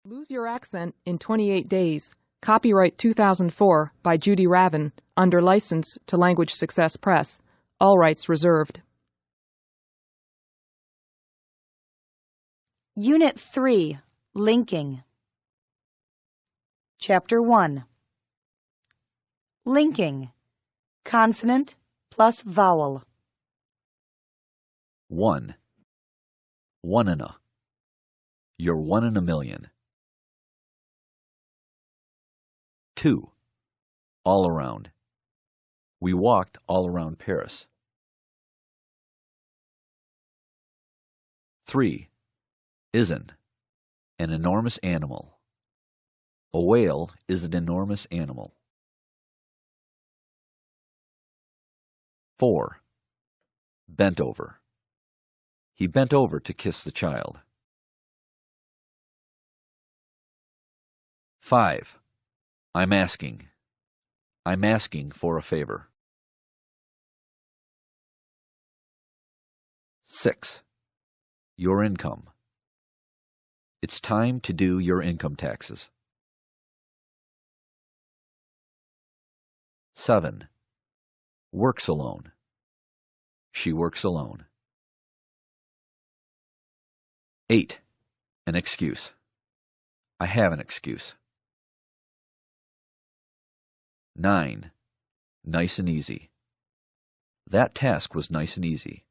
Lose Your Accent in 28 Days. Copyright 2004 by Judy Ravin, under license to Language Success Press. All rights reserved. Unit 3, Linking. Chapter 1. Linking. Consonant plus vowel. 1. One in a. You're one in a million. 2. All around. We walked all around Paris. 3. Isn't. An enormous animal. A whale is an enormous animal. 4. Bent over. He bent over to kiss the child. 5. I'm asking. I'm asking for a favor. 6. Your income. It's time to do your income taxes. 7. Works alone. She works alone. 8. An excuse. I have an excuse. 9. Nice and easy. That task was nice and easy.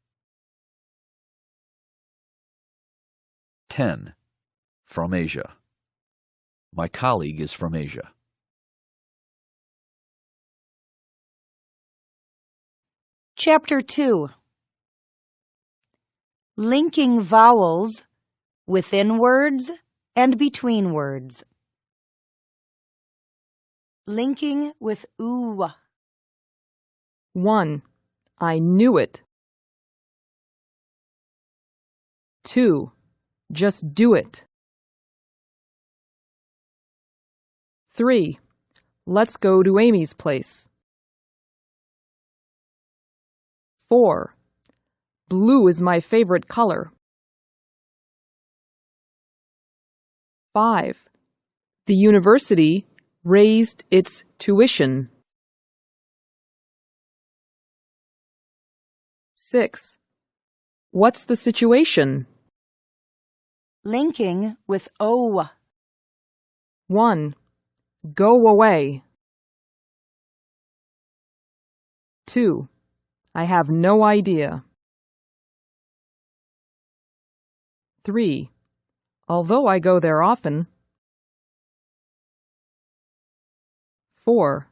10. From Asia. My colleague is from Asia. Chapter 2. Linking vowels within words and between words. Linking with oo. 1. I knew it. 2. Just do it. 3. Let's go to Amy's place. 4. Blue is my favorite color. 5. The university raised its tuition. 6. What's the situation? Linking with o. 1. Go away. 2. I have no idea. 3. Although I go there often. 4.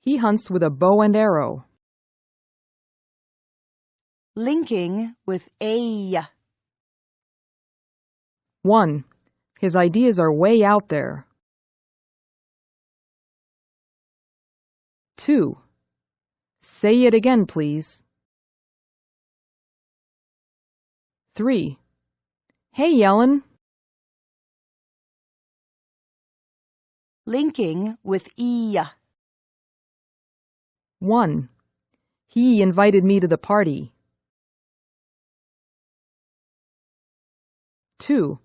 He hunts with a bow and arrow. Linking with a. 1. His ideas are way out there. 2. Say it again, please. 3. Hey, Yellen. Linking with e. 1. He invited me to the party. 2.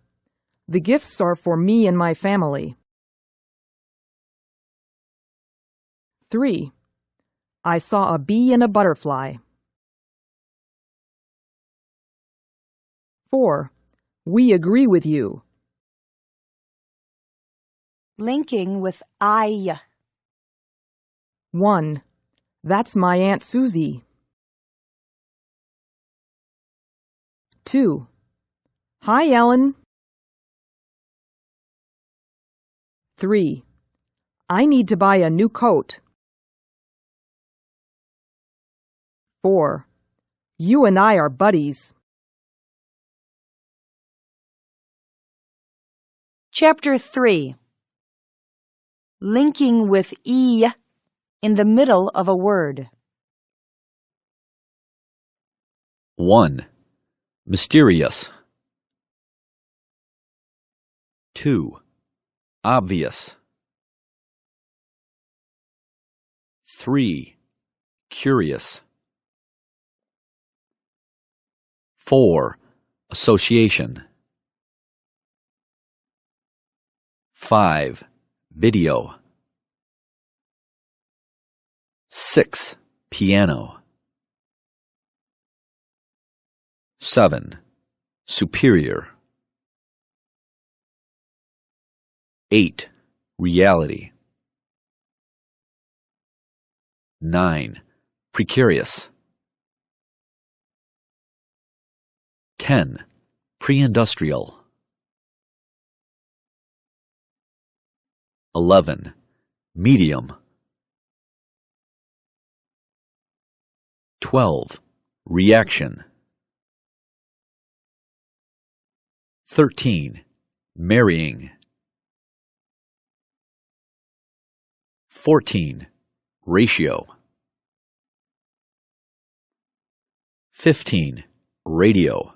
The gifts are for me and my family. 3. I saw a bee and a butterfly. 4. We agree with you. Linking with I. 1. That's my Aunt Susie. 2. Hi, Ellen. 3. I need to buy a new coat. 4. You and I are buddies. Chapter 3. Linking with e in the middle of a word. 1. Mysterious. 2. Obvious. 3. Curious. 4. Association. 5. Video. 6. Piano. 7. Superior. 8. Reality. 9. Precarious. 10. Pre-industrial. 11. Medium. 12. Reaction. 13. Marrying. 14. Ratio. 15. Radio.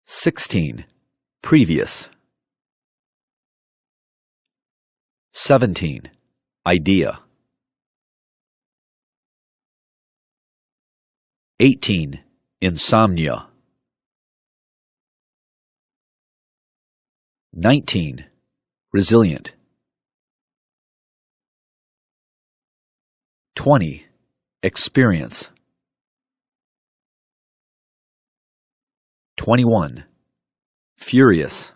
16. Previous. 17. Idea. 18. Insomnia. 19. Resilient. 20. Experience. 21. Furious.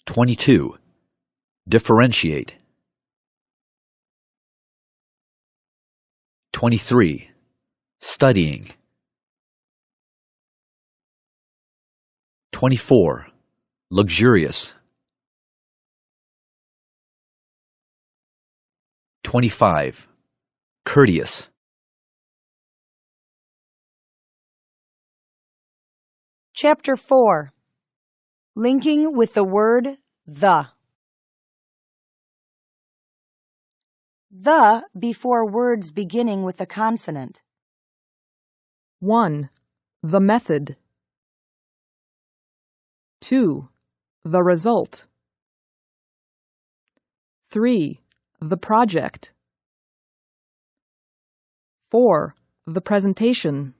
22. Differentiate. 23. Studying. 24. Luxurious. 25. Courteous. Chapter 4. Linking with the word the. The before words beginning with a consonant. 1. The method. 2. The result. 3. The project. 4. The presentation.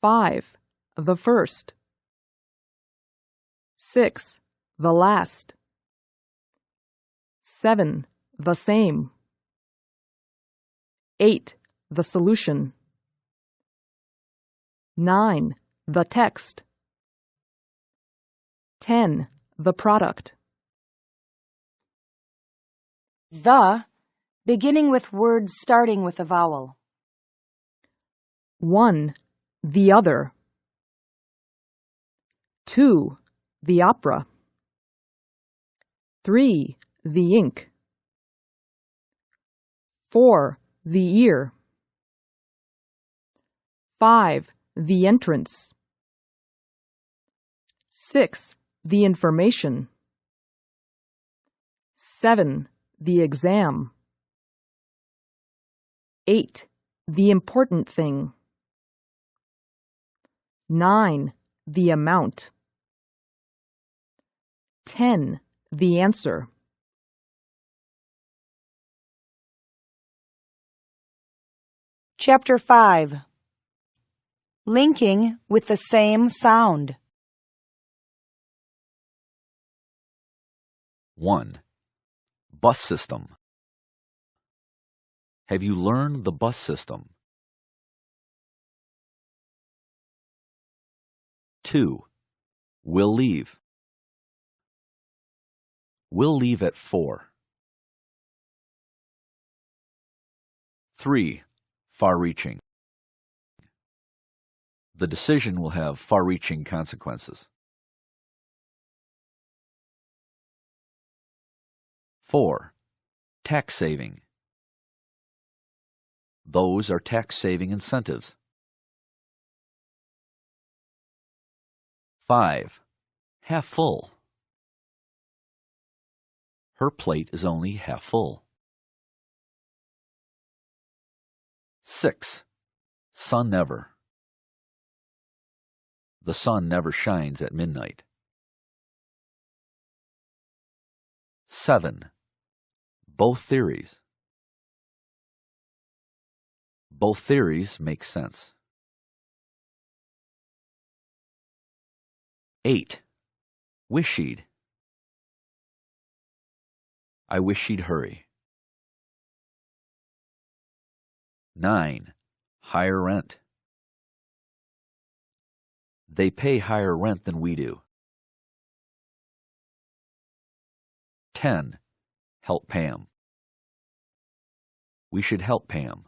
5. The first. 6. The last. 7. The same. 8. The solution. 9. The text. 10. The product. The, beginning with words starting with a vowel. 1. The other. 2. The opera. 3. The ink. 4. The ear. 5. The entrance. 6. The information. 7. The exam. 8. The important thing. 9. The amount. 10. The answer. Chapter 5. Linking with the same sound. 1. Bus system. Have you learned the bus system? 2. We'll leave. We'll leave at 4. 3. Far-reaching. The decision will have far-reaching consequences. 4. Tax saving. Those are tax-saving incentives. 5. Half full. Her plate is only half full. 6. Sun never. The sun never shines at midnight. 7. Both theories. Both theories make sense. 8. Wish she'd. I wish she'd hurry. 9. Higher rent. They pay higher rent than we do. 10. Help Pam. We should help Pam.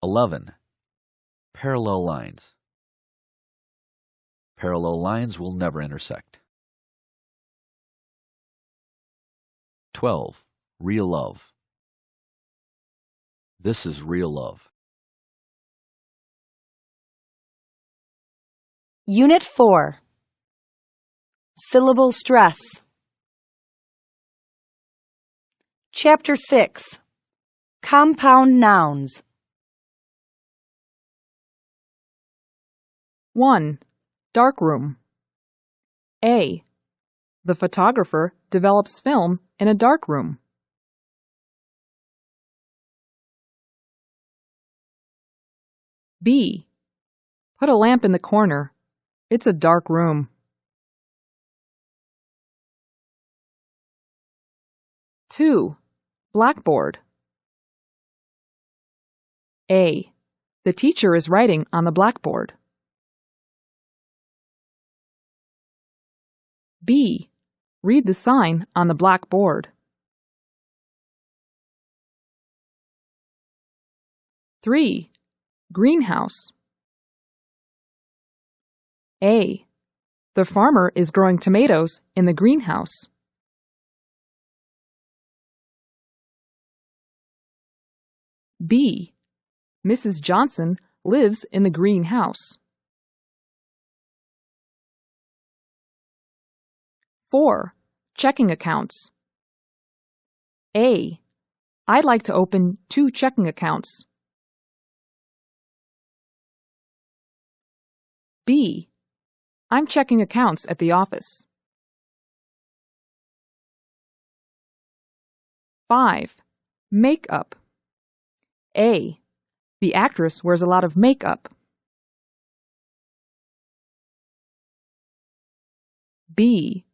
11. Parallel lines. Parallel lines will never intersect. 12. Real love. This is real love. Unit 4. Syllable stress. Chapter 6. Compound nouns. 1. Darkroom. A. The photographer develops film in a darkroom. B. Put a lamp in the corner. It's a dark room. 2. Blackboard. A. The teacher is writing on the blackboard. B. Read the sign on the blackboard. 3. Greenhouse. A. The farmer is growing tomatoes in the greenhouse. B. Mrs. Johnson lives in the greenhouse. 4. Checking accounts. A. I'd like to open 2 checking accounts. B. I'm checking accounts at the office. 5. Makeup. A. The actress wears a lot of makeup. B.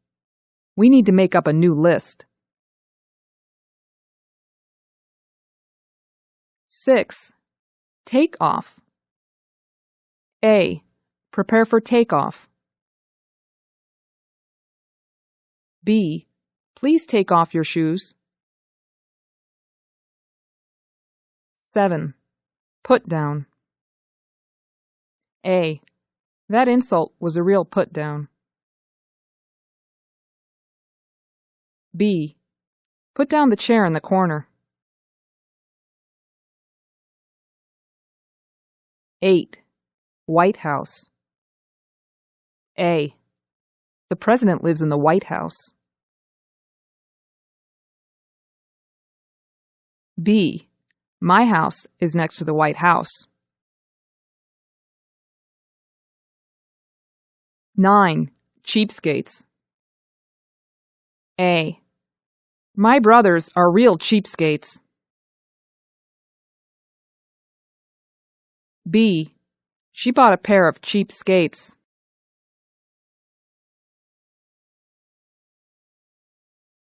We need to make up a new list. 6. Take off. A. Prepare for takeoff. B. Please take off your shoes. 7. Put down. A. That insult was a real put down. B. Put down the chair in the corner. 8. White House. A. The president lives in the White House. B. My house is next to the White House. 9. Cheapskates. A. My brothers are real cheapskates. B. She bought a pair of cheap skates.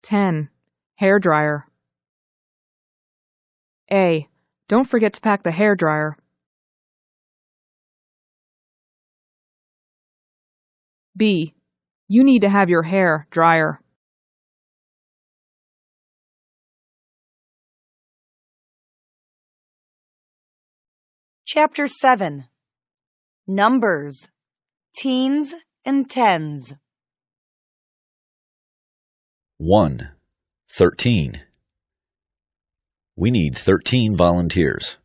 10. Hairdryer. A. Don't forget to pack the hairdryer. B. You need to have your hair dryer. Chapter 7. Numbers. Teens and tens. 1. 13. We need 13 volunteers.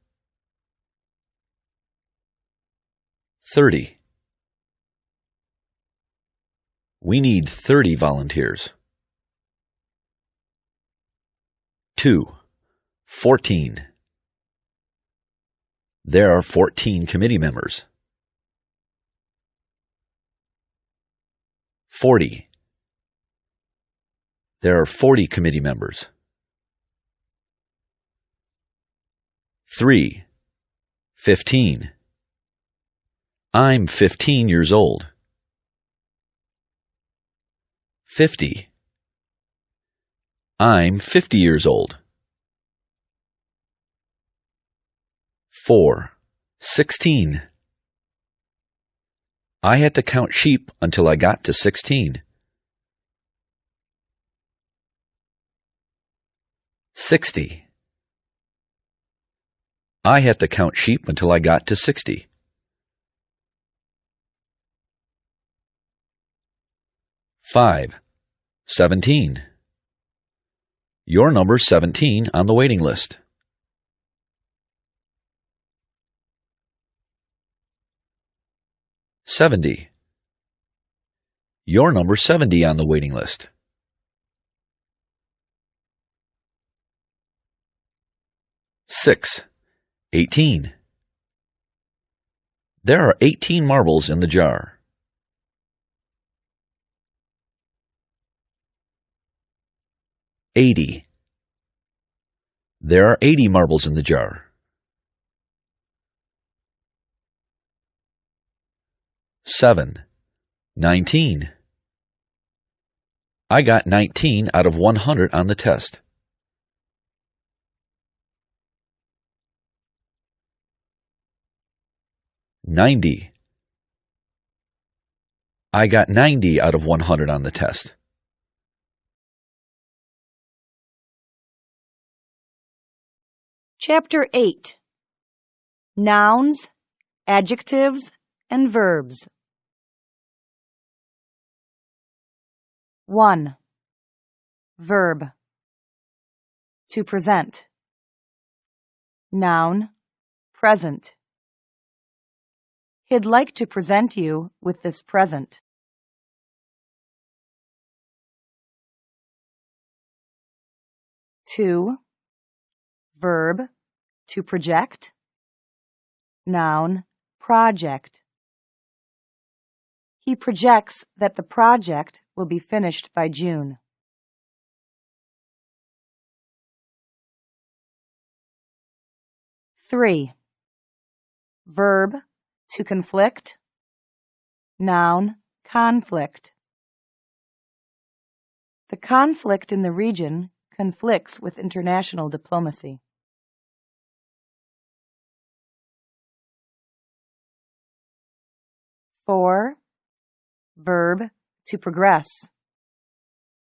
30. We need 30 volunteers. 2. 14. There are 14 committee members. 40. There are 40 committee members. 3. 15. I'm 15 years old. 50. I'm 50 years old. 4. 16. I had to count sheep until I got to 16. 60. I had to count sheep until I got to 60. 5. 17. You're number 17 on the waiting list. 70. You're number 70 on the waiting list. 6. 18. There are 18 marbles in the jar. 80. There are 80 marbles in the jar. 7. 19. I got 19 out of 100 on the test. 90. I got 90 out of 100 on the test. Chapter 8. Nouns, Adjectives, and Verbs. 1. Verb. To present. Noun, present. He'd like to present you with this present. 2. Verb. To project. Noun, project. He projects that the project will be finished by June. 3. Verb. To conflict. Noun, conflict. The conflict in the region conflicts with international diplomacy. 4. Verb. To progress.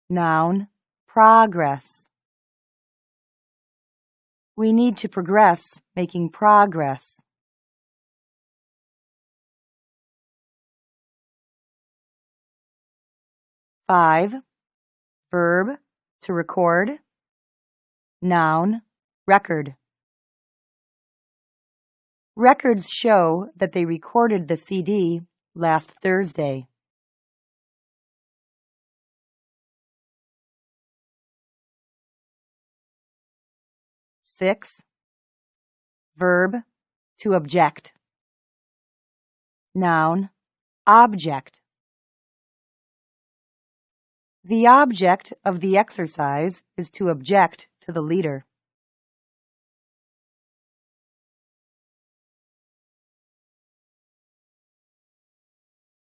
Noun, progress. We need to progress making progress. 5. Verb. To record. Noun, record. Records show that they recorded the CD last Thursday. 6. Verb. To object. Noun, object. The object of the exercise is to object to the leader.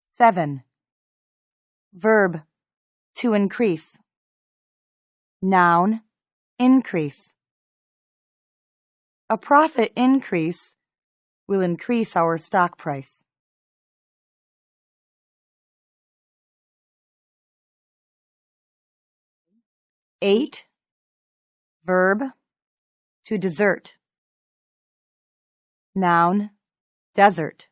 7. Verb. To increase. Noun, increase. A profit increase will increase our stock price. 8. Verb. To desert. Noun, desert.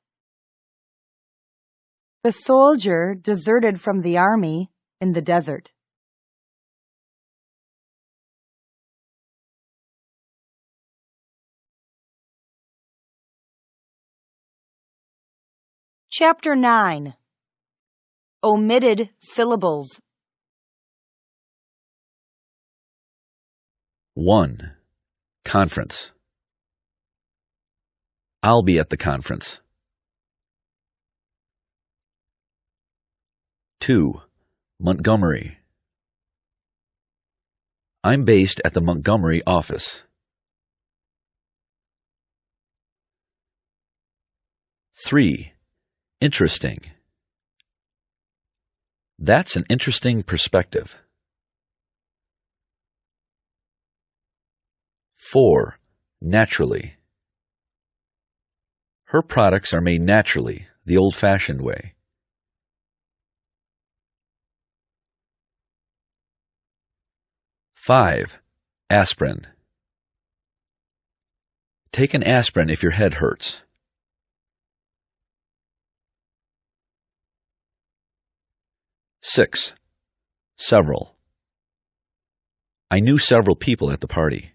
The soldier deserted from the army in the desert. Chapter 9. Omitted syllables. 1. Conference. I'll be at the conference. 2. Montgomery. I'm based at the Montgomery office. 3. Interesting. That's an interesting perspective. 4. Naturally. Her products are made naturally, the old-fashioned way. 5. Aspirin. Take an aspirin if your head hurts. 6. Several. I knew several people at the party.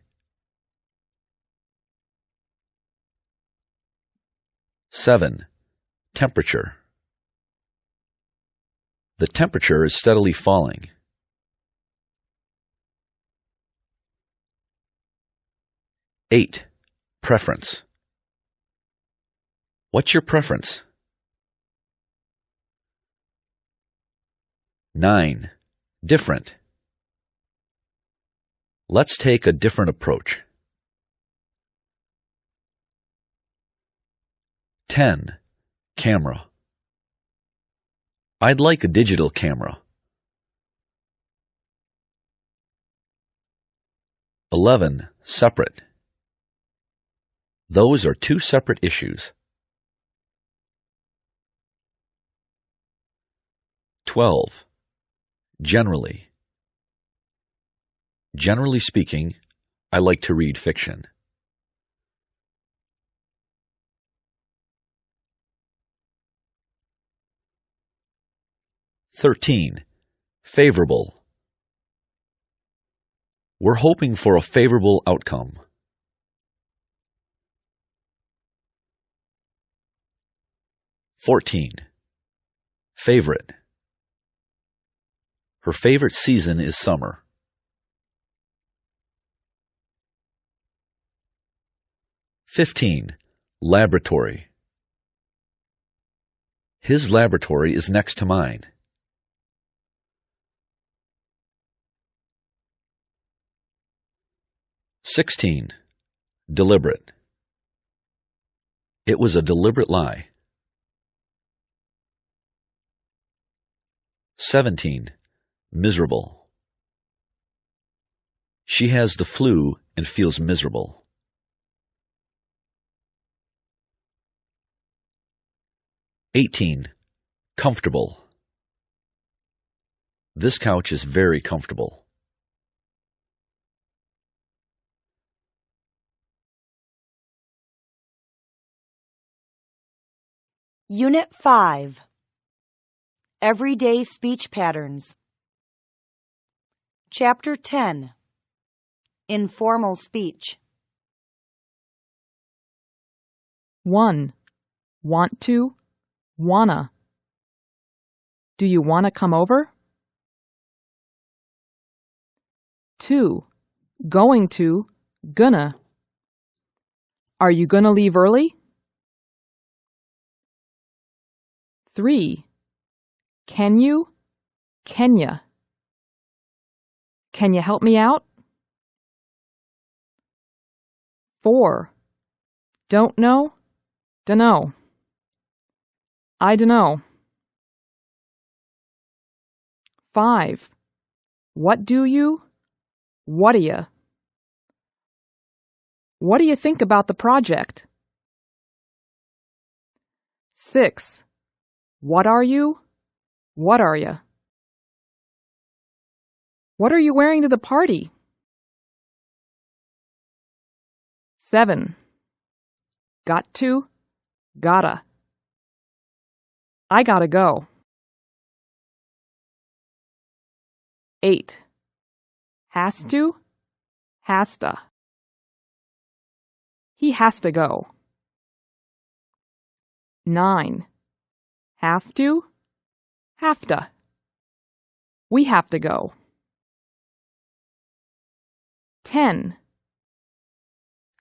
7. Temperature. The temperature is steadily falling. 8. Preference. What's your preference? 9. Different. Let's take a different approach. 10. Camera. I'd like a digital camera. 11. Separate. Those are two separate issues. 12. Generally. Generally speaking, I like to read fiction. 13. Favorable. We're hoping for a favorable outcome. 14. Favorite. Her favorite season is summer. 15. Laboratory. His laboratory is next to mine. 16. Deliberate. It was a deliberate lie. 17. Miserable. She has the flu and feels miserable. 18. Comfortable. This couch is very comfortable. Unit 5. Everyday Speech Patterns. Chapter 10. Informal Speech. 1. Want to, wanna. Do you wanna come over? 2. Going to, gonna. Are you gonna leave early? 3. Can you, Kenya. Can you help me out? 4. Don't know, dunno. I dunno. 5. What do you, what'ya. What do you think about the project? 6. What are you, what are ya. What are you wearing to the party? 7. Got to, gotta. I gotta go. 8. Has to, hasta. He has to go. 9. Have to, hafta. We have to go. 10.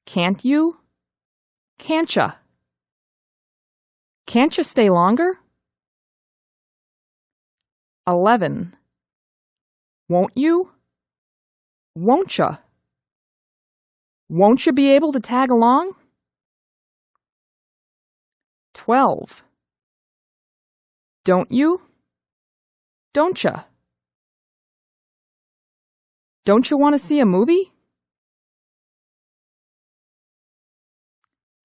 Can't you, can'tcha. Can't you stay longer? 11. Won't you, won'tcha. Won't you be able to tag along? 12. Don't you? Don'tcha? Don't you want to see a movie?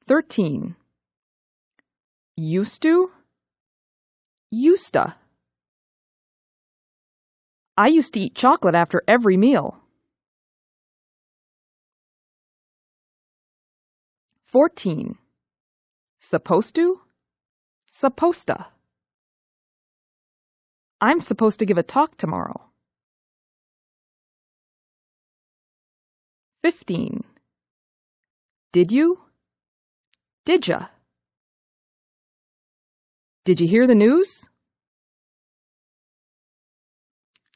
13. Used to? Usta. I used to eat chocolate after every meal. 14. Supposed to? Supposta. I'm supposed to give a talk tomorrow. 15. Did you? Didja? Did you hear the news?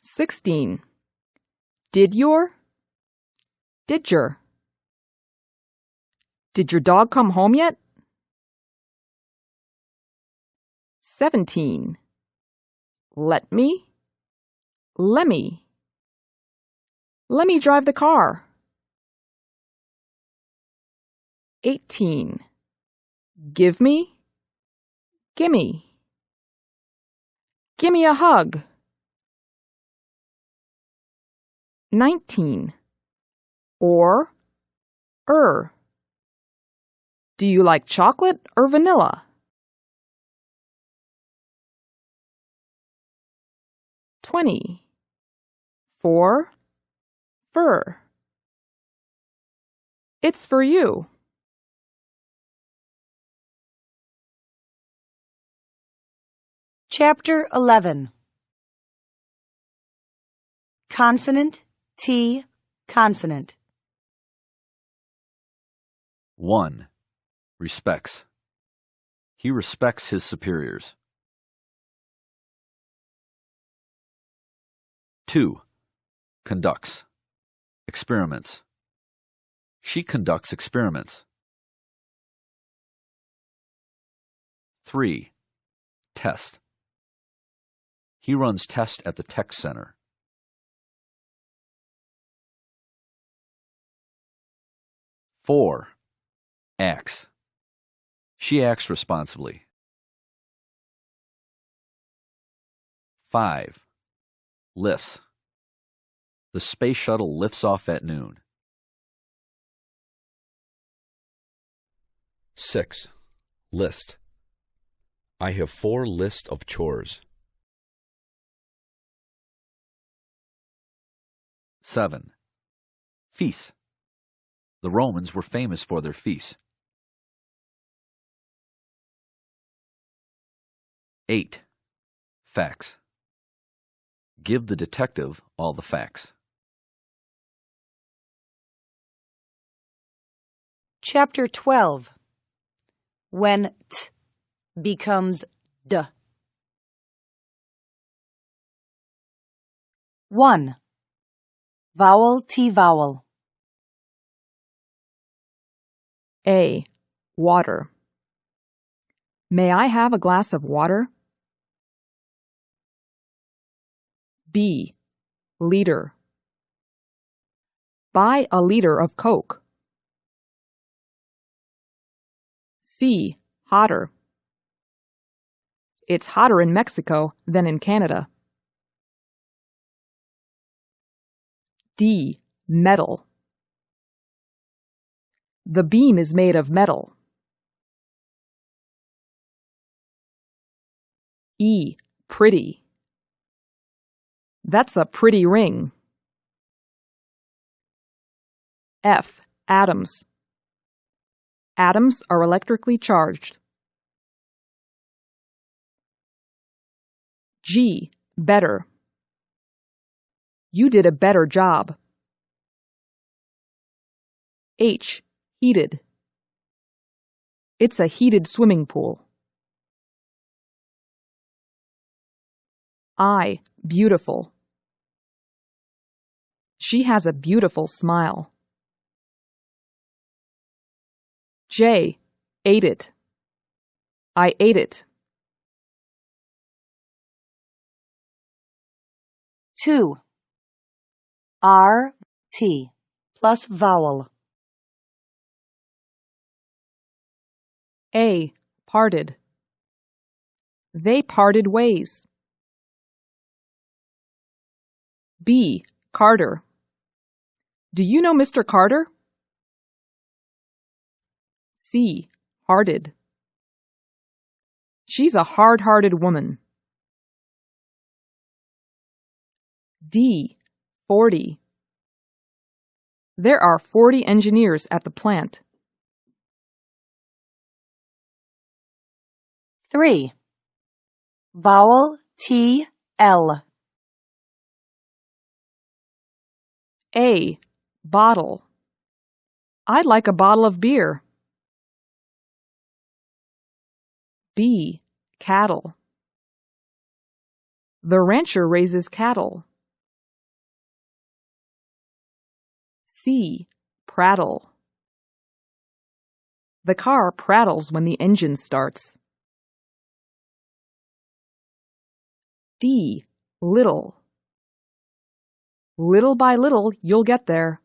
16. Did your? Did your? Did your dog come home yet? 17. Let me? Lemme. Let me drive the car. 18. Give me? Gimme. Gimme a hug. 19. Or. Do you like chocolate or vanilla? 20. For. Fur. It's for you. Chapter 11. Consonant, T, consonant. 1. Respects. He respects his superiors. 2. Conducts. Experiments. She conducts experiments. 3. Test. He runs tests at the tech center. 4. Acts. She acts responsibly. 5. Lifts. The space shuttle lifts off at noon. 6. List. I have 4 lists of chores. 7. Feasts. The Romans were famous for their feasts. 8. Facts. Give the detective all the facts. Chapter 12. When t becomes d. 1. Vowel, T vowel. A. Water. May I have a glass of water? B. Liter. Buy a liter of Coke. C. Hotter. It's hotter in Mexico than in Canada. D. Metal. The beam is made of metal. E. Pretty. That's a pretty ring. F. Atoms. Atoms are electrically charged. G. Better. You did a better job. H. Heated. It's a heated swimming pool. I. Beautiful. She has a beautiful smile. J. Ate it. I ate it. 2. R, T, plus vowel. A. Parted. They parted ways. B. Carter. Do you know Mr. Carter? C. Hearted. She's a hard-hearted woman. D. 40. There are 40 engineers at the plant. 3. Vowel T, L. A. Bottle. I'd like a bottle of beer. B. Cattle. The rancher raises cattle. C. Prattle. The car prattles when the engine starts. D. Little. Little by little, you'll get there.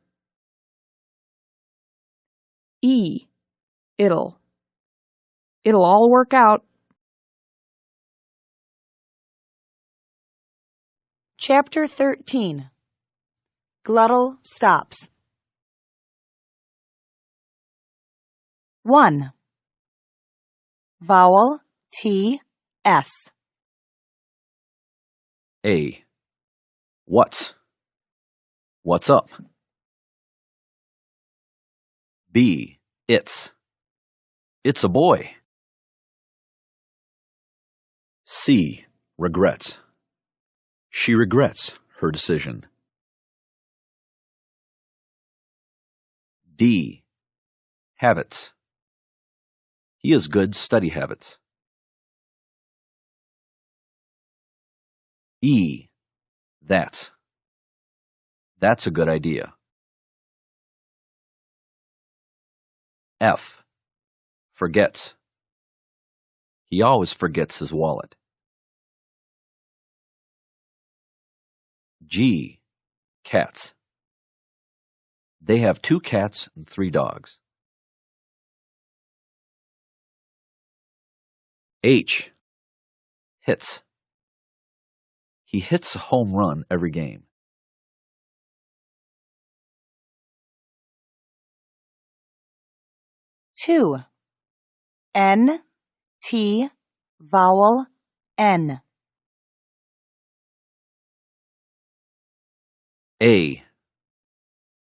E. It'll. It'll all work out. Chapter 13. Glottal stops. 1. Vowel T, S. A. What's? What's up? B. It's. It's a boy. C. Regrets. She regrets her decision. D. Habits. He has good study habits. E. That's. That's a good idea. F. Forgets. He always forgets his wallet. G. Cats. They have 2 cats and 3 dogs. H. Hits. He hits a home run every game. Two. N, T, vowel, N. A.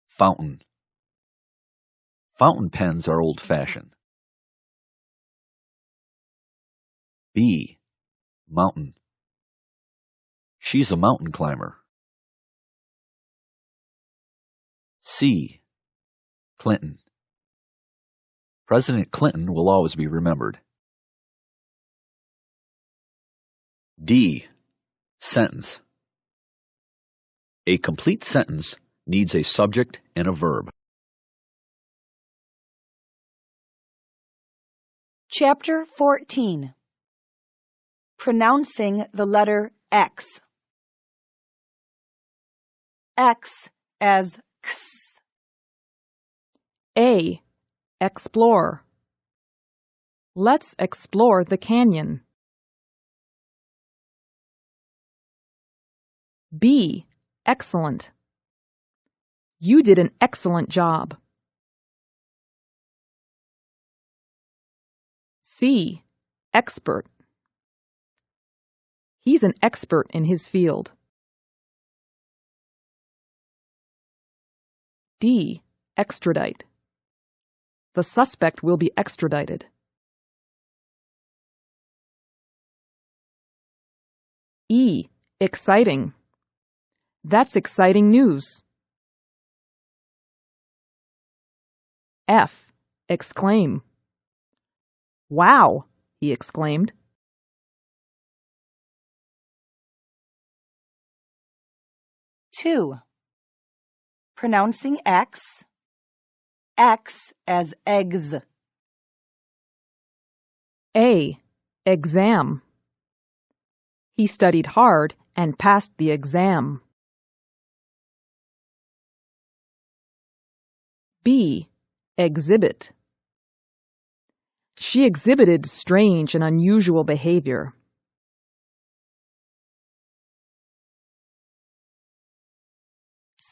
Fountain. Fountain pens are old-fashioned. B. Mountain. She's a mountain climber. C. Clinton. President Clinton will always be remembered. D. Sentence. A complete sentence needs a subject and a verb. Chapter 14. Pronouncing the letter X. X as X. A. Explore. Let's explore the canyon. B. Excellent. You did an excellent job. C. Expert. He's an expert in his field. D. Extradite. The suspect will be extradited. E. Exciting. That's exciting news. F. Exclaim. Wow, he exclaimed. 2. Pronouncing X. X as eggs. A. Exam. He studied hard and passed the exam. B. Exhibit. She exhibited strange and unusual behavior.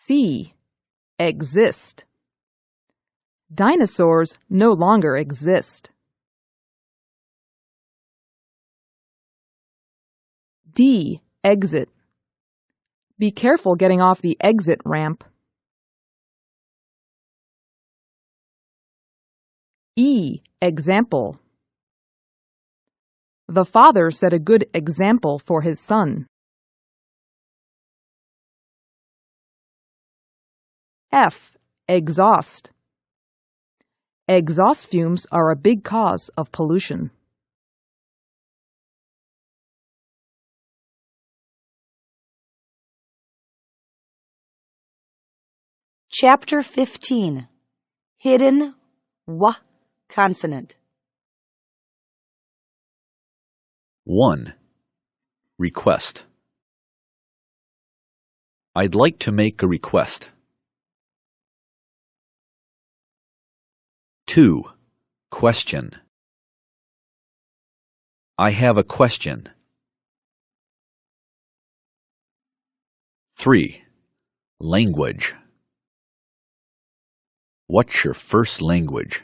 C. Exist. Dinosaurs no longer exist. D. Exit. Be careful getting off the exit ramp. E. Example. The father set a good example for his son. F. Exhaust. Exhaust fumes are a big cause of pollution. Chapter 15. Hidden W consonant. 1. Request. I'd like to make a request. 2. Question. I have a question. 3. Language. What's your first language?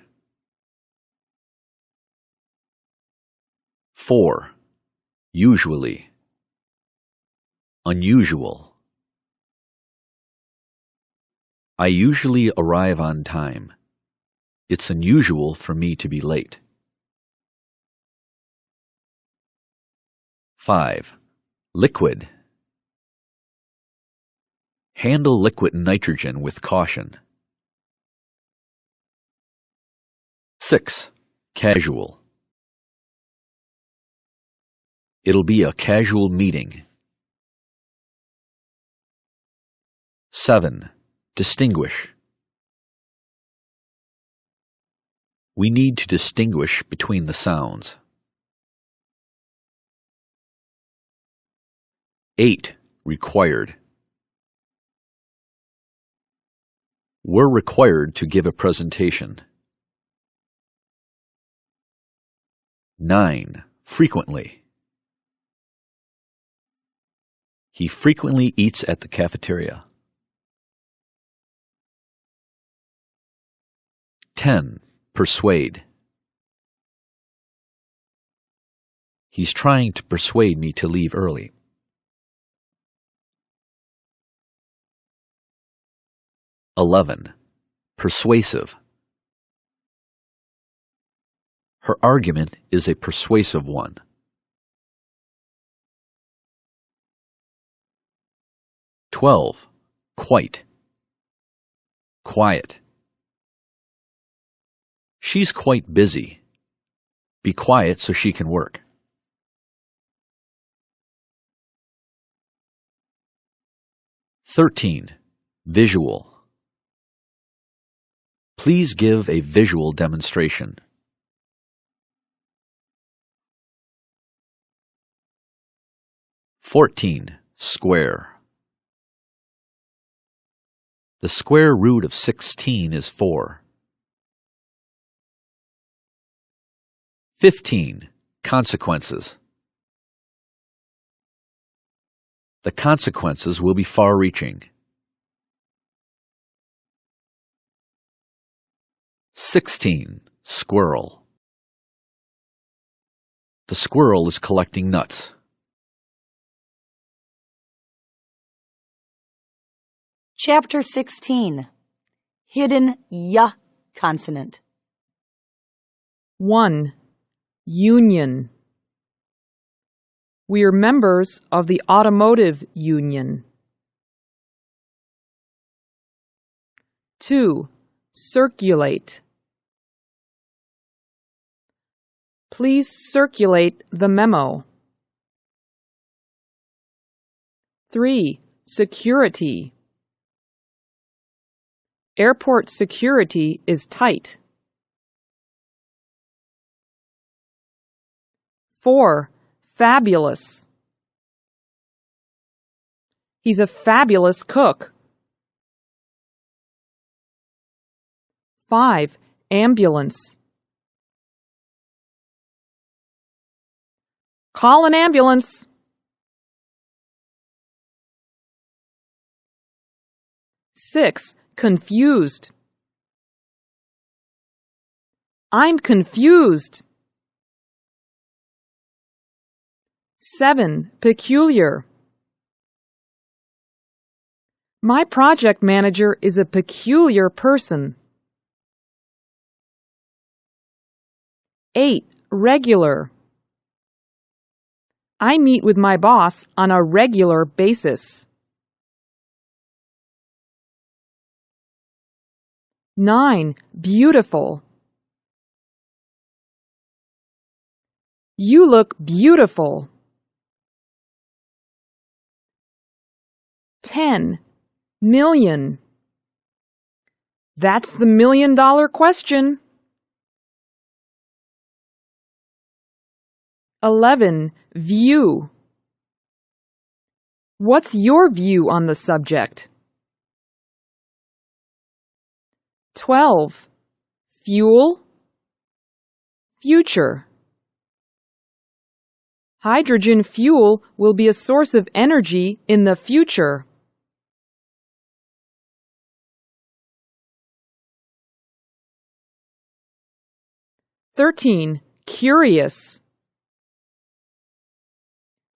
4. Usually. Unusual. I usually arrive on time. It's unusual for me to be late. 5. Liquid. Handle liquid nitrogen with caution. 6. Casual. It'll be a casual meeting. 7. Distinguish. We need to distinguish between the sounds. 8. Required. We're required to give a presentation. 9. Frequently. He frequently eats at the cafeteria. 10. Persuade. He's trying to persuade me to leave early. 11. Persuasive. Her argument is a persuasive one. 12. Quite. Quiet. She's quite busy. Be quiet so she can work. 13. Visual. Please give a visual demonstration. 14. Square. The square root of 16 is 4. 15. Consequences. The consequences will be far-reaching. 16. Squirrel. The squirrel is collecting nuts. Chapter 16. Hidden Y consonant. 1. Union. We are members of the Automotive Union. 2. Circulate. Please circulate the memo. 3. Security. Airport security is tight. 4. Fabulous. He's a fabulous cook. 5. Ambulance. Call an ambulance. 6. Confused. I'm confused. 7. Peculiar. My project manager is a peculiar person. 8. Regular. I meet with my boss on a regular basis. 9. Beautiful. You look beautiful. 10. Million. That's the $1,000,000 question. 11. View. What's your view on the subject? 12. Fuel. Future. Hydrogen fuel will be a source of energy in the future. 13. Curious.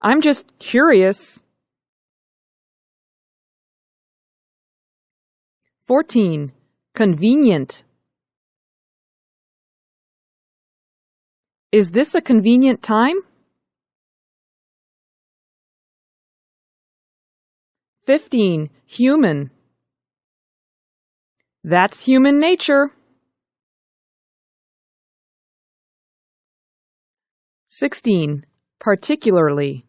I'm just curious. 14. Convenient. Is this a convenient time? 15. Human. That's human nature. 16. Particularly.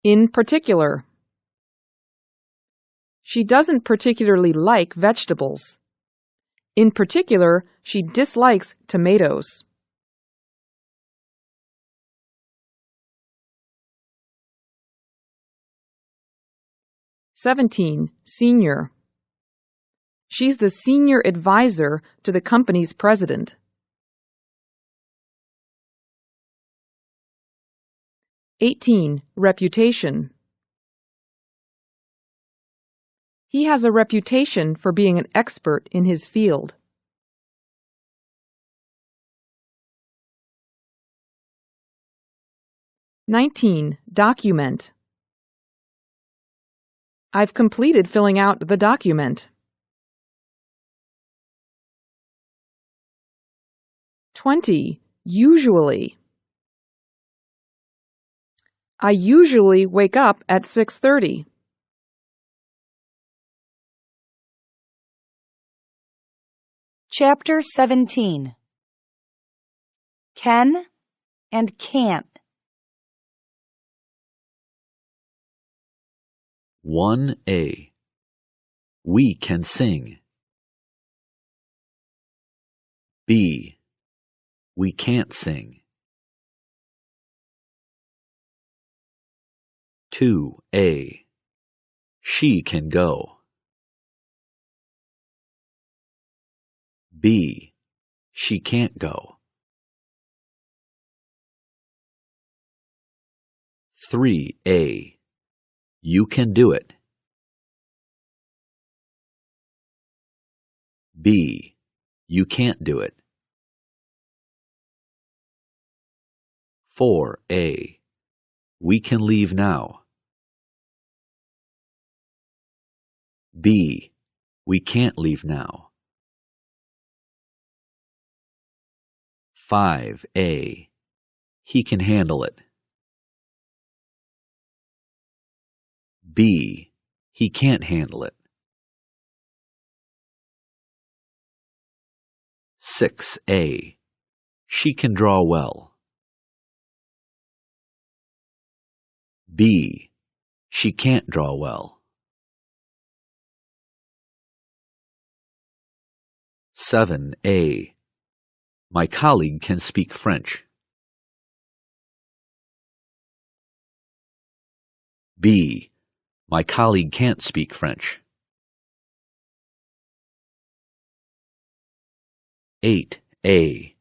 In particular. She doesn't particularly like vegetables. In particular, she dislikes tomatoes. 17. Senior. She's the senior advisor to the company's president. 18. Reputation. He has a reputation for being an expert in his field. 19. Document. I've completed filling out the document. 20. Usually. I usually wake up at 6:30. Chapter 17. Can and can't. 1A. We can sing. B. We can't sing. 2A. She can go. B. She can't go. 3A. You can do it. B. You can't do it. 4A. We can leave now. B. We can't leave now. 5A. He can handle it. B. He can't handle it. 6A. She can draw well. B. She can't draw well. 7A. My colleague can speak French. B. My colleague can't speak French. 8A.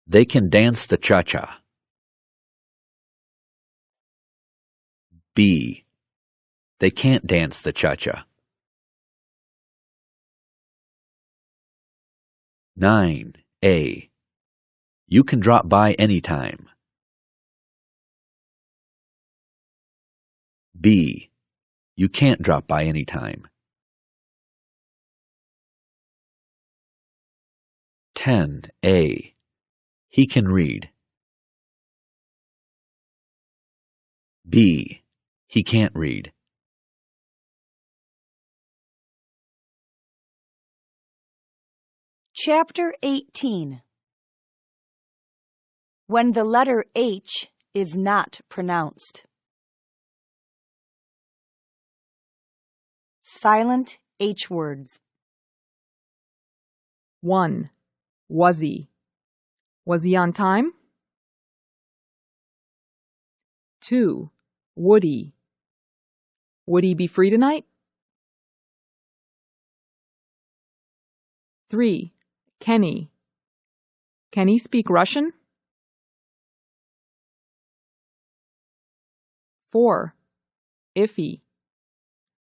They can dance the cha-cha. B. They can't dance the cha-cha. 9A. You can drop by anytime. B. You can't drop by anytime. 10A. He can read. B. He can't read. Chapter 18. When the letter H is not pronounced. Silent H words. 1. Was he? Was he on time? 2. Would he? Would he be free tonight? 3. Can he? Can he speak Russian? 4. If he.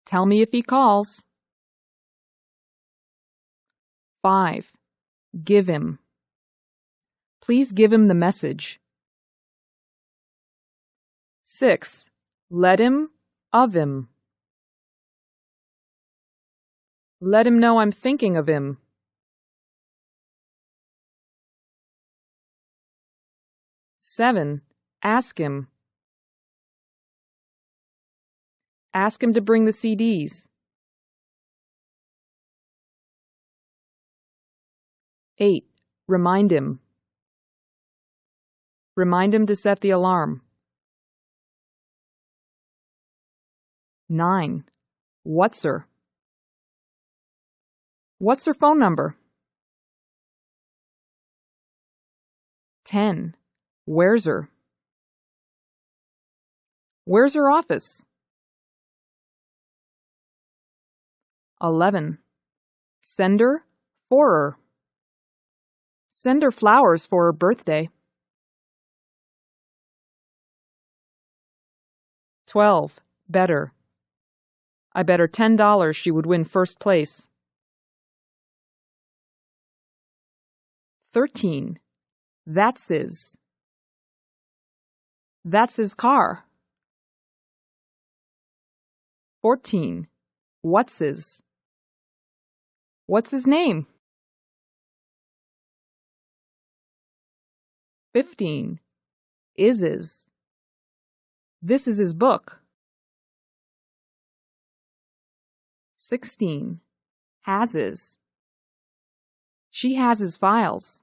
Tell me if he calls. 5. Give him. Please give him the message. 6. Let him, of him. Let him know I'm thinking of him. 7. Ask him. Ask him to bring the CDs. 8. Remind him. Remind him to set the alarm. 9. What's her? What's her phone number? 10. Where's her? Where's her office? 11. Send her, for her. Send her flowers for her birthday. 12. Better. I bet her $10 she would win first place. 13. That's his. That's his car. 14. What's his? What's his name? 15. Is his. This is his book. 16. Has his. She has his files.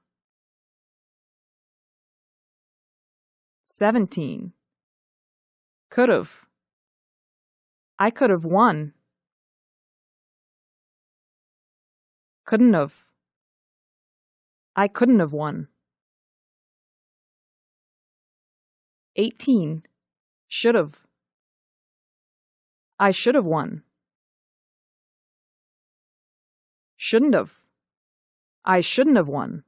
17. Could've. I could have won. Couldn't have. I couldn't have won. 18. Should have. I should have won. Shouldn't have. I shouldn't have won.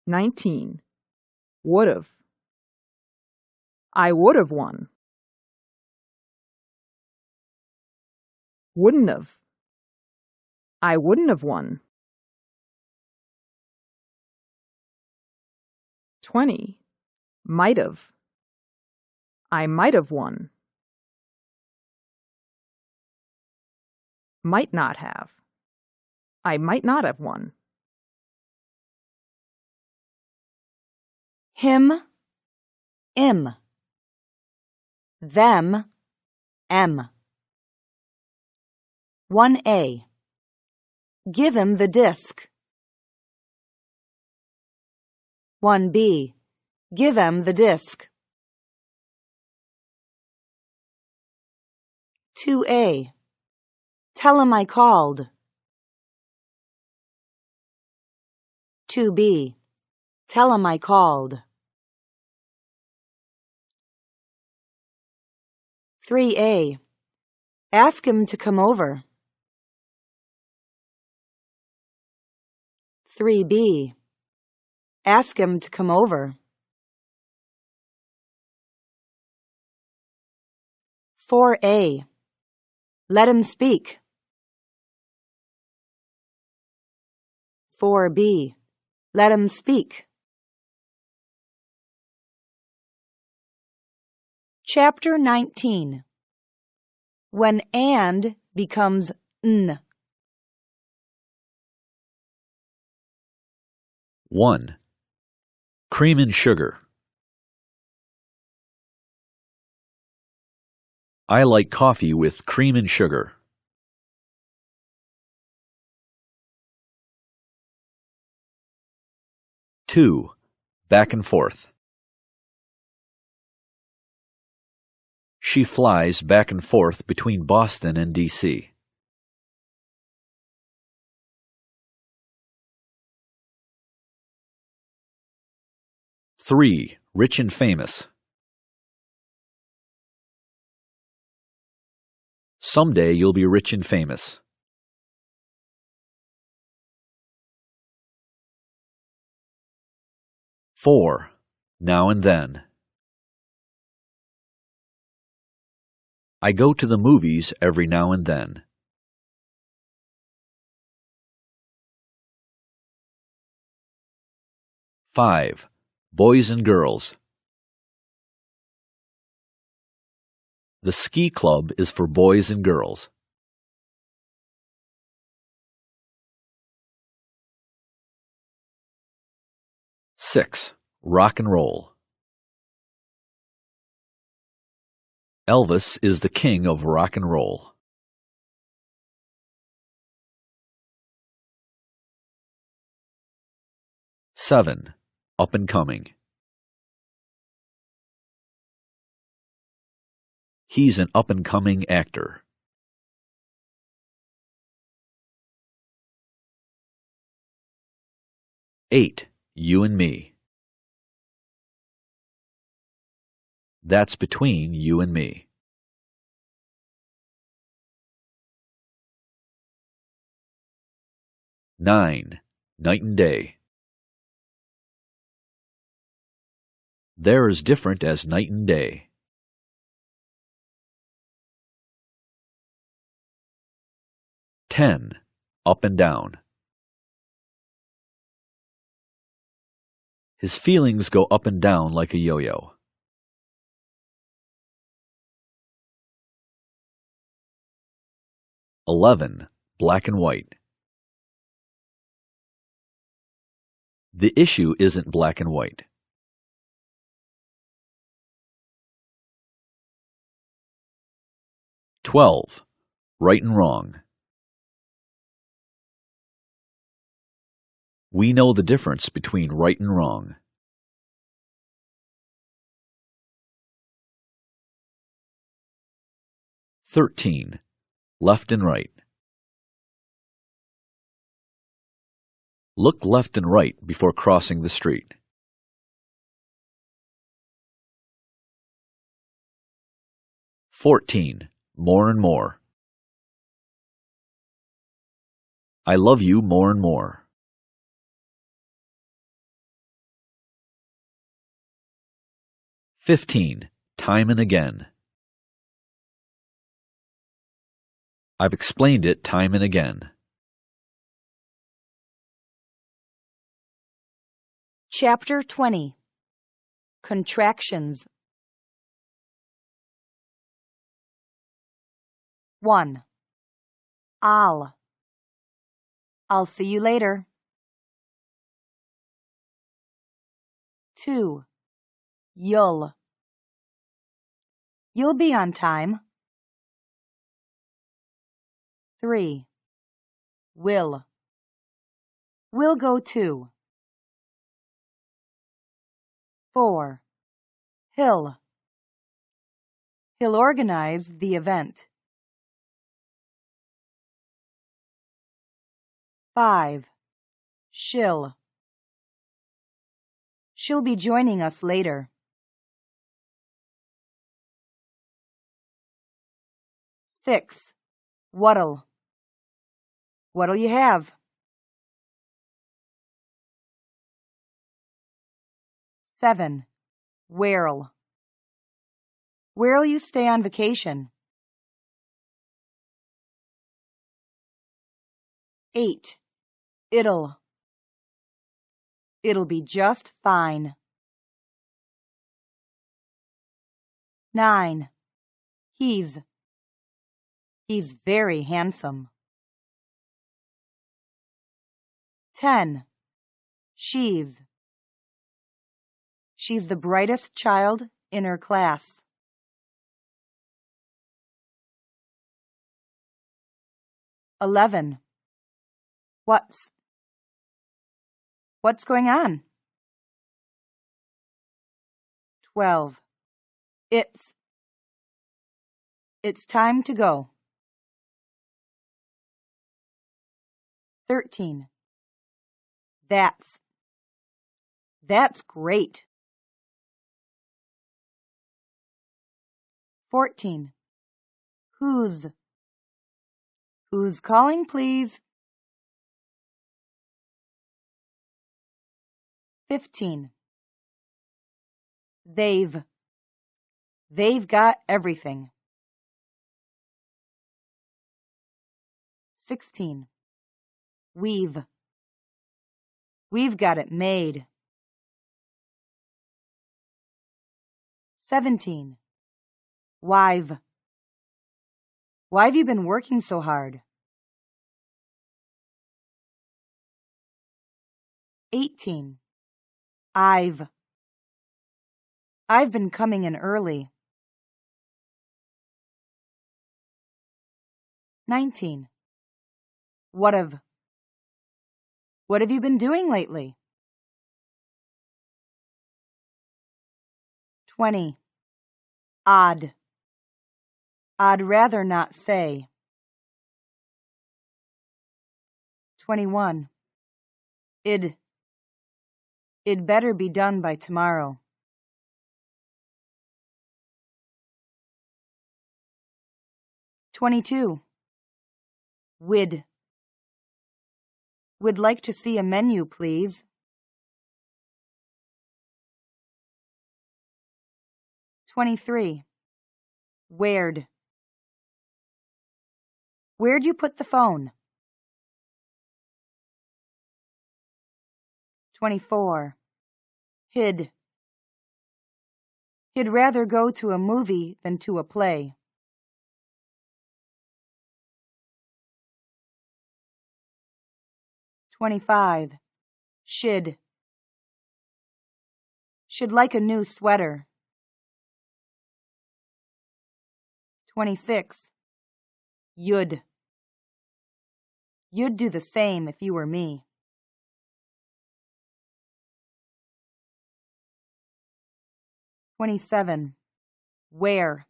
19. Would have. I would have won. Wouldn't have. I wouldn't have won. 20. Might have. I might have won. Might not have. I might not have won. Him, im. Them, em. 1A. Give him the disc. 1B. Give him the disc. 2A. Tell him I called. 2B. Tell him I called. 3A. Ask him to come over. 3B. Ask him to come over. 4A. Let him speak. 4b. Let 'em speak. Chapter 19. When and becomes n. 1. Cream and sugar. I like coffee with cream and sugar. 2. Back and forth. She flies back and forth between Boston and D.C. 3. Rich and famous. Someday you'll be rich and famous. 4. Now and then. I go to the movies every now and then. 5. Boys and girls. The ski club is for boys and girls. 6. Rock and roll. Elvis is the king of rock and roll. 7. Up and coming. He's an up-and-coming actor. 8. You and me. That's between you and me. 9. Night and day. They're as different as night and day. 10. Up and down. His feelings go up and down like a yo-yo. 11. Black and white. The issue isn't black and white. 12. Right and wrong. We know the difference between right and wrong. 13. Left and right. Look left and right before crossing the street. 14. More and more. I love you more and more. 15. Time and again. I've explained it time and again. Chapter 20. Contractions. 1. I'll see you later. 2. You'll be on time. 3. We'll go too. 4. He'll organize the event. 5. She'll be joining us later. 6. What'll you have? 7. Where'll you stay on vacation? 8. It'll It'll be just fine. 9. He's very handsome. 10. She's the brightest child in her class. 11. What's going on? 12. It's time to go. 13. That's great. 14. Who's calling, please? 15. They've got everything. 16. We've got it made. 17. Why've you been working so hard? 18. I've been coming in early. 19. What have you been doing lately? 20. I'd rather not say. 21. It'd better be done by tomorrow. 22. We'd like to see a menu, please. 23. Where'd you put the phone? 24. He'd rather go to a movie than to a play. 25. She'd like a new sweater. 26. You'd do the same if you were me. 27. We're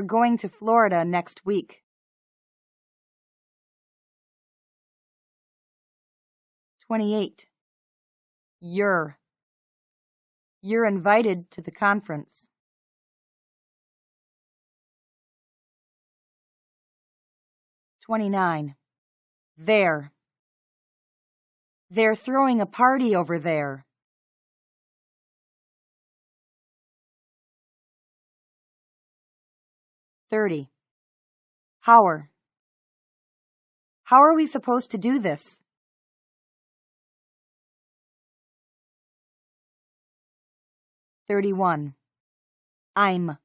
going to Florida next week. 28. You're invited to the conference. 29. They're throwing a party over there. 30. How are we supposed to do this? 31. I'm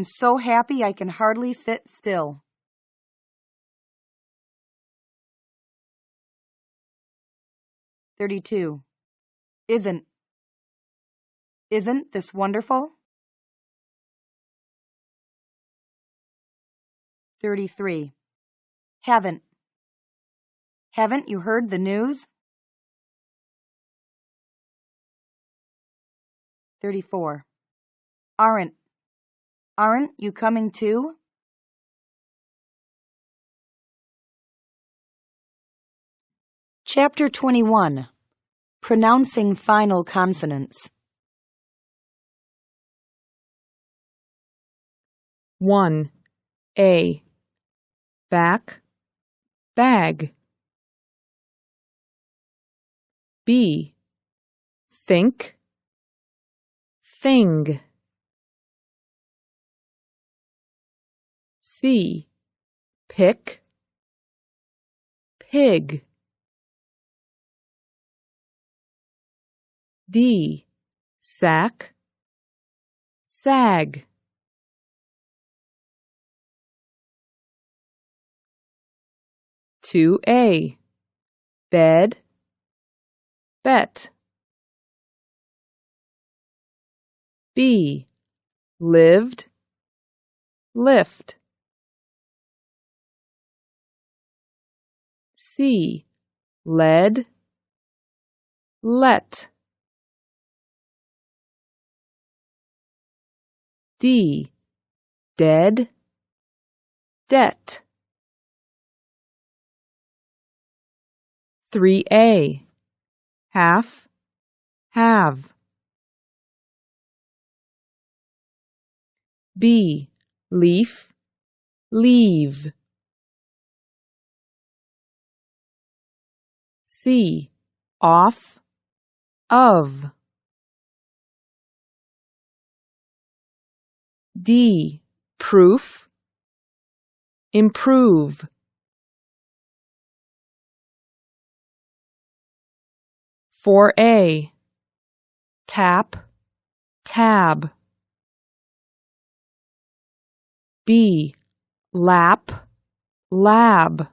so happy I can hardly sit still. 32. Isn't this wonderful? 33. Haven't you heard the news? 34. Aren't you coming too? Chapter 21. Pronouncing Final Consonants. 1. A. Back, bag. B. Think, thing. C. Pick, pig. D. Sack, sag. To A. Bed, bet. B. Lived, lift. C. Led, let. D. Dead, debt. 3A. Half, have. B. Leaf, leave. C. Off, of. D. Proof, improve. 4A. Tap, tab. B. Lap, lab.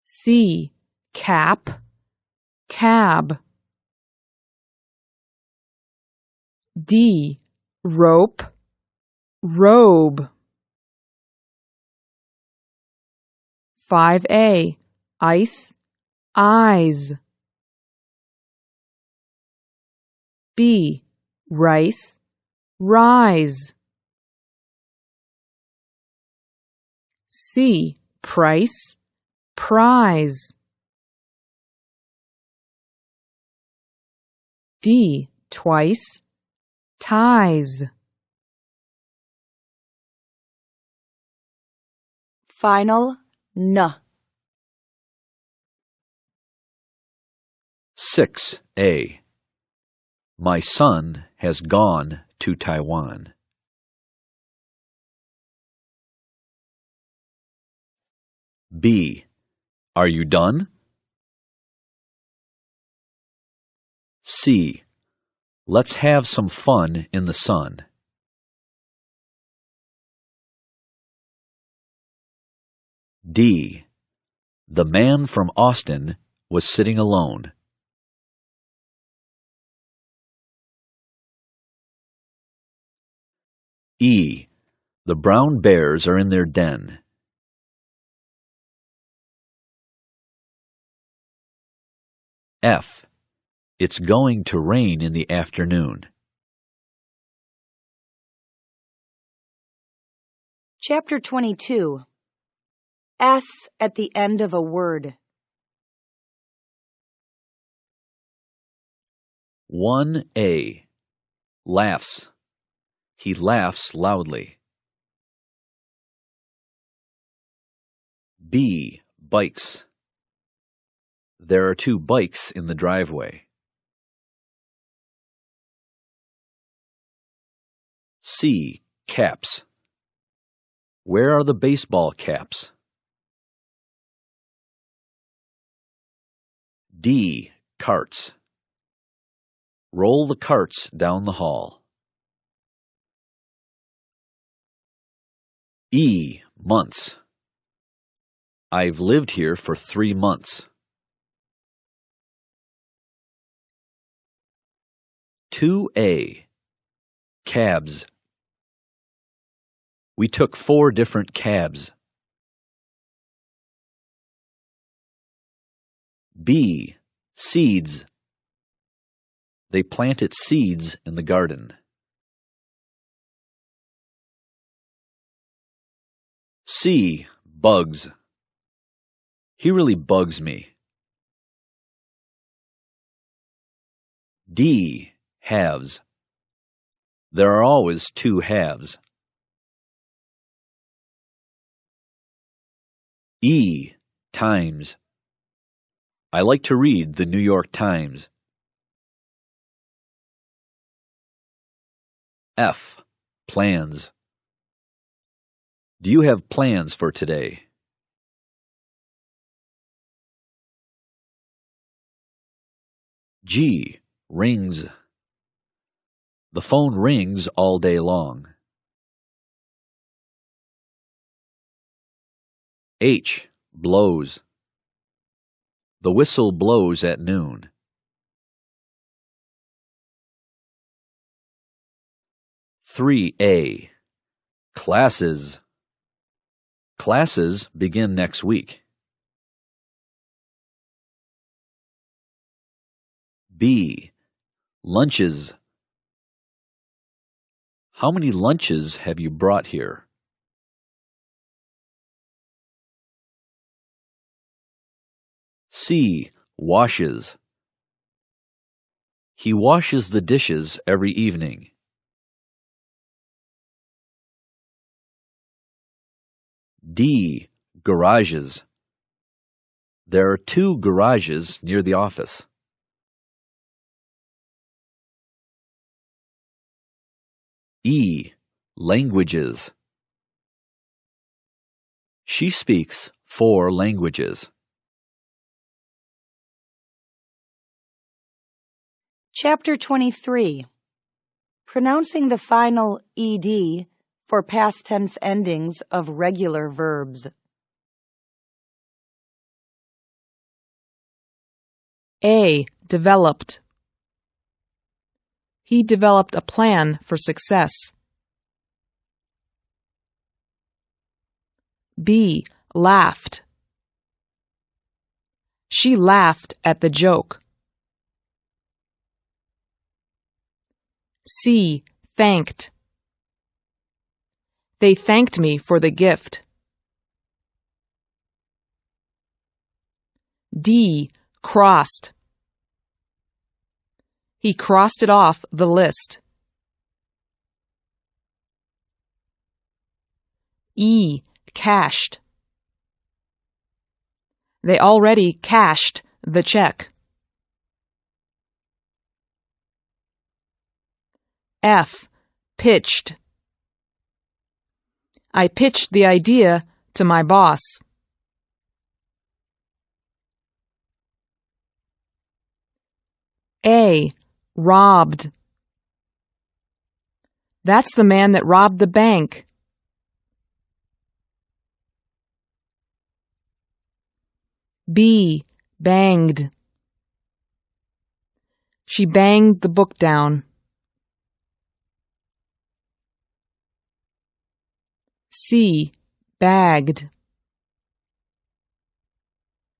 C. Cap, cab. D. Rope, robe. 5A. Ice, eyes. B. Rice, rise. C. Price, prize. D. Twice, ties. Final N. 6A. My son has gone to Taiwan. B. Are you done? C. Let's have some fun in the sun. D. The man from Austin was sitting alone. E. The brown bears are in their den. F. It's going to rain in the afternoon. Chapter 22. S at the end of a word. 1A. Laughs. He laughs loudly. B. Bikes. There are 2 bikes in the driveway. C. Caps. Where are the baseball caps? D. Carts. Roll the carts down the hall. E. Months. I've lived here for 3 months. 2A. Cabs. We took 4 different cabs. B. Seeds. They planted seeds in the garden. C. Bugs. He really bugs me. D. Halves. There are always 2 halves. E. Times. I like to read the New York Times. F. Plans. Do you have plans for today? G. Rings. The phone rings all day long. H. Blows. The whistle blows at noon. A. Classes. Classes begin next week. B. Lunches. How many lunches have you brought here? C. Washes. He washes the dishes every evening. D. Garages. There are 2 garages near the office. E. Languages. She speaks 4 languages. Chapter 23. Pronouncing the final ed for past tense endings of regular verbs. A. Developed. He developed a plan for success. B. Laughed. She laughed at the joke. C. Thanked. They thanked me for the gift. D. Crossed. He crossed it off the list. E. Cashed. They already cashed the check. F. Pitched. I pitched the idea to my boss. A. Robbed. That's the man that robbed the bank. B. Banged. She banged the book down. C. Bagged.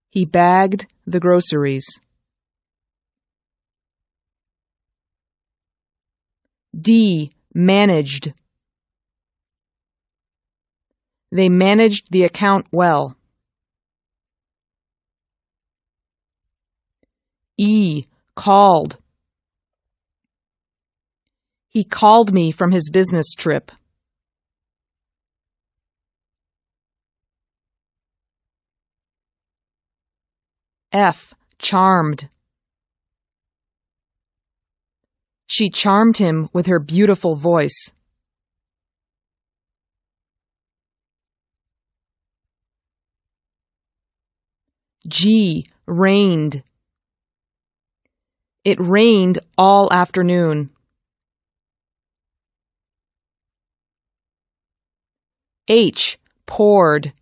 He bagged the groceries. D. Managed. They managed the account well. E. Called. He called me from his business trip. F. Charmed. She charmed him with her beautiful voice. G. Rained. It rained all afternoon. H. Poured.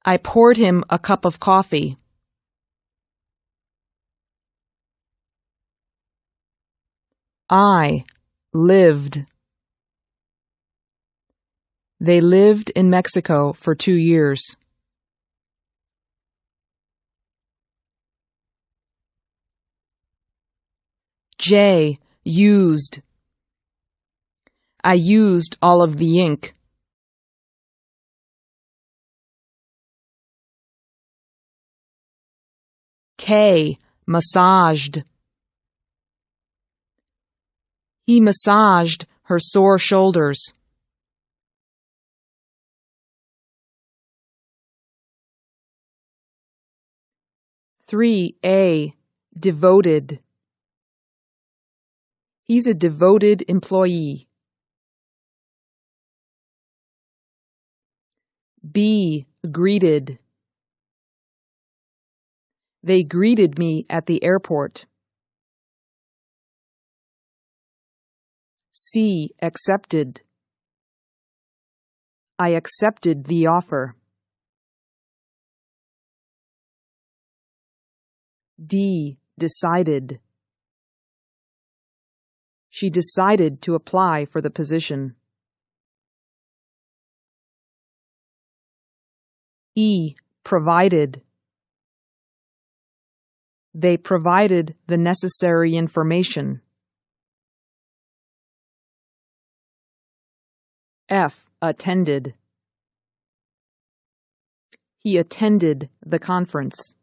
I poured him a cup of coffee. I. Lived. They lived in Mexico for 2 years. J. Used. I used all of the ink. K. Massaged. He massaged her sore shoulders. A. Devoted. He's a devoted employee. B. Greeted. They greeted me at the airport. C. Accepted. I accepted the offer. D. Decided. She decided to apply for the position. E. Provided. They provided the necessary information. F. Attended. He attended the conference.